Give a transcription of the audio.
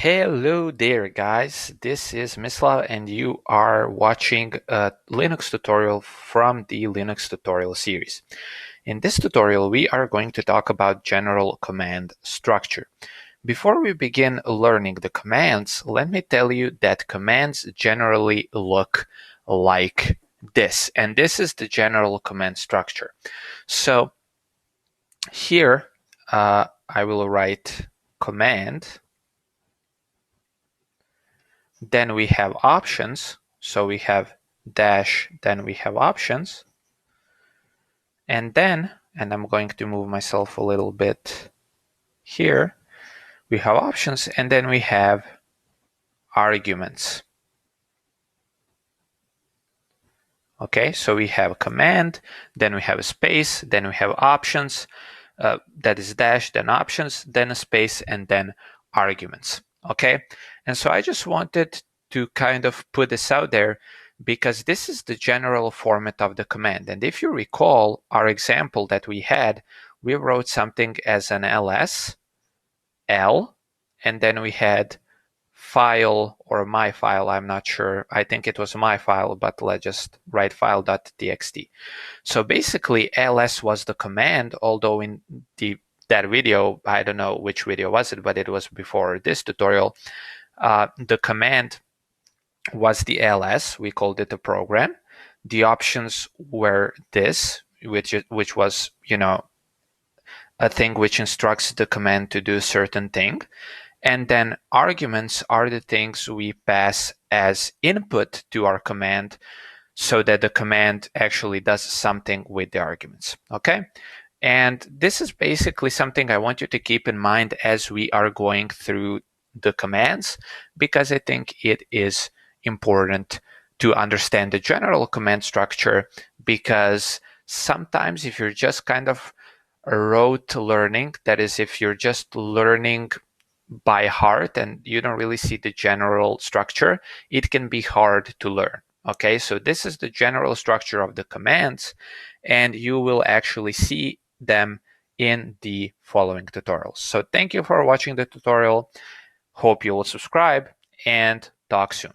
Hello there guys, this is Mislav and you are watching a Linux tutorial from the Linux tutorial series. In this tutorial we are going to talk about general command structure. Before we begin learning the commands, let me tell you that commands generally look like this, and this is the general command structure. So here I will write command. Then we have options. So we have dash, then we have options. And then, and I'm going to move myself a little bit here, we have options and then we have arguments. Okay, so we have command, then we have a space, then we have options, that is dash, then options, then a space, and then arguments. Okay, and so I just wanted to kind of put this out there because this is the general format of the command. And if you recall our example that we had, we wrote something as an ls, l, and then we had file or my file, I'm not sure. I think it was my file, but let's just write file.txt. So basically ls was the command, although in that video, I don't know which video was it, but it was before this tutorial, the command was the ls, we called it a program. The options were this, which was, a thing which instructs the command to do a certain thing. And then arguments are the things we pass as input to our command so that the command actually does something with the arguments, okay? And this is basically something I want you to keep in mind as we are going through the commands, because I think it is important to understand the general command structure, because sometimes if you're just kind of rote learning, that is, if you're just learning by heart and you don't really see the general structure, it can be hard to learn. Okay, so this is the general structure of the commands, and you will actually see them in the following tutorials. So thank you for watching the tutorial. Hope you will subscribe and talk soon.